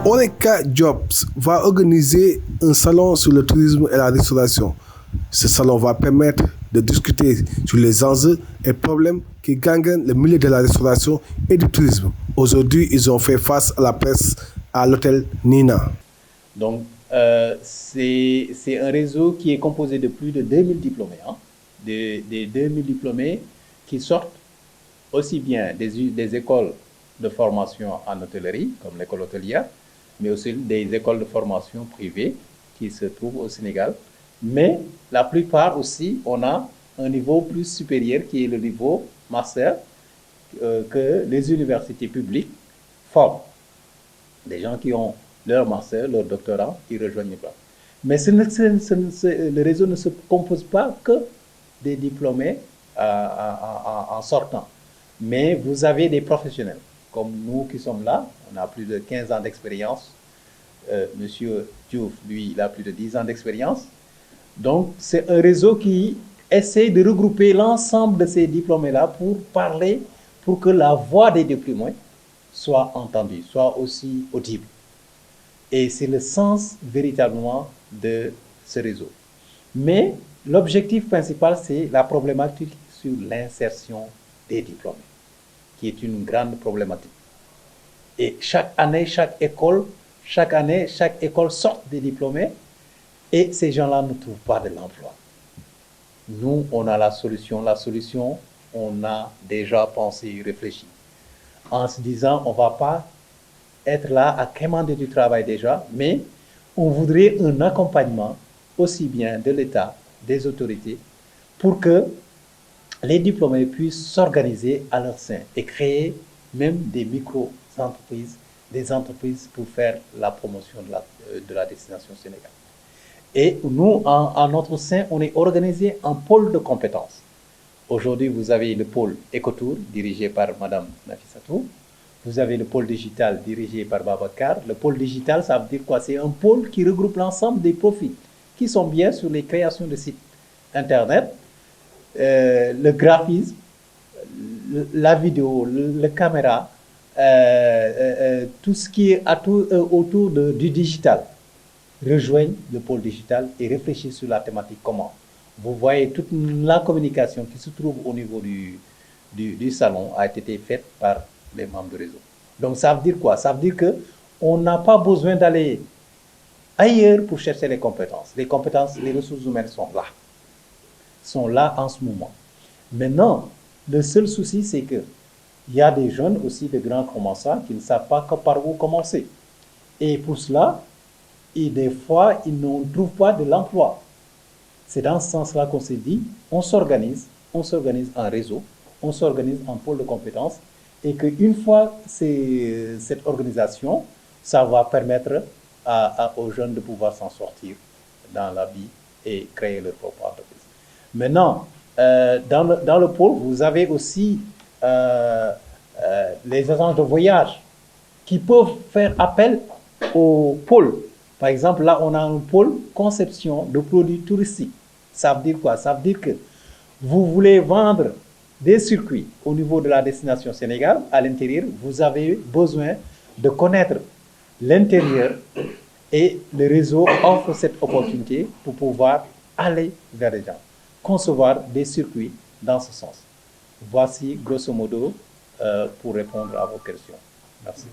Oreca Jobs va organiser un salon sur le tourisme et la restauration. Ce salon va permettre de discuter sur les enjeux et problèmes qui gangrènent le milieu de la restauration et du tourisme. Aujourd'hui, ils ont fait face à la presse à l'hôtel Nina. Donc, c'est un réseau qui est composé de plus de 2000 diplômés. Des 2000 diplômés qui sortent aussi bien des écoles de formation en hôtellerie, comme l'école hôtelière, mais aussi des écoles de formation privées qui se trouvent au Sénégal. Mais la plupart aussi, on a un niveau plus supérieur qui est le niveau master que les universités publiques forment. Des gens qui ont leur master, leur doctorat, ils rejoignent le plan. Mais le réseau ne se compose pas que des diplômés en sortant. Mais vous avez des professionnels, comme nous qui sommes là, on a plus de 15 ans d'expérience. Monsieur Diouf, lui, il a plus de 10 ans d'expérience. Donc, c'est un réseau qui essaie de regrouper l'ensemble de ces diplômés-là pour parler, pour que la voix des diplômés soit entendue, soit aussi audible. Et c'est le sens véritablement de ce réseau. Mais l'objectif principal, c'est la problématique sur l'insertion des diplômés, qui est une grande problématique. Et chaque année, chaque école sort des diplômés et ces gens-là ne trouvent pas de l'emploi. Nous, on a la solution. La solution, on a déjà pensé, réfléchi. En se disant, on ne va pas être là à quémander du travail déjà, mais on voudrait un accompagnement aussi bien de l'État, des autorités, pour que les diplômés puissent s'organiser à leur sein et créer même des micro-entreprises, des entreprises pour faire la promotion de la destination Sénégal. Et nous, en notre sein, on est organisé en pôle de compétences. Aujourd'hui, vous avez le pôle Ecotour, dirigé par Madame Nafissatou. Vous avez le pôle digital, dirigé par Babacar. Le pôle digital, ça veut dire quoi? C'est un pôle qui regroupe l'ensemble des profils qui sont bien sur les créations de sites Internet, le graphisme, la vidéo, la caméra, tout ce qui est autour du digital. Rejoignent le pôle digital et réfléchissent sur la thématique comment. Vous voyez, toute la communication qui se trouve au niveau du salon a été faite par les membres du réseau. Donc ça veut dire quoi? Ça veut dire qu'on n'a pas besoin d'aller ailleurs pour chercher les compétences. Les compétences, les ressources humaines sont là en ce moment. Maintenant, le seul souci, c'est qu'il y a des jeunes aussi, de grands commençants, qui ne savent pas par où commencer. Et pour cela, et des fois, ils ne trouvent pas de l'emploi. C'est dans ce sens-là qu'on s'est dit, on s'organise en réseau, on s'organise en pôle de compétences, et qu'une fois cette organisation, ça va permettre aux jeunes de pouvoir s'en sortir dans la vie et créer leur propre entreprise. Maintenant, dans le pôle, vous avez aussi les agences de voyage qui peuvent faire appel au pôle. Par exemple, là, on a un pôle conception de produits touristiques. Ça veut dire quoi? Ça veut dire que vous voulez vendre des circuits au niveau de la destination Sénégal, à l'intérieur, vous avez besoin de connaître l'intérieur et le réseau offre cette opportunité pour pouvoir aller vers les gens, concevoir des circuits dans ce sens. Voici, grosso modo, pour répondre à vos questions. Merci.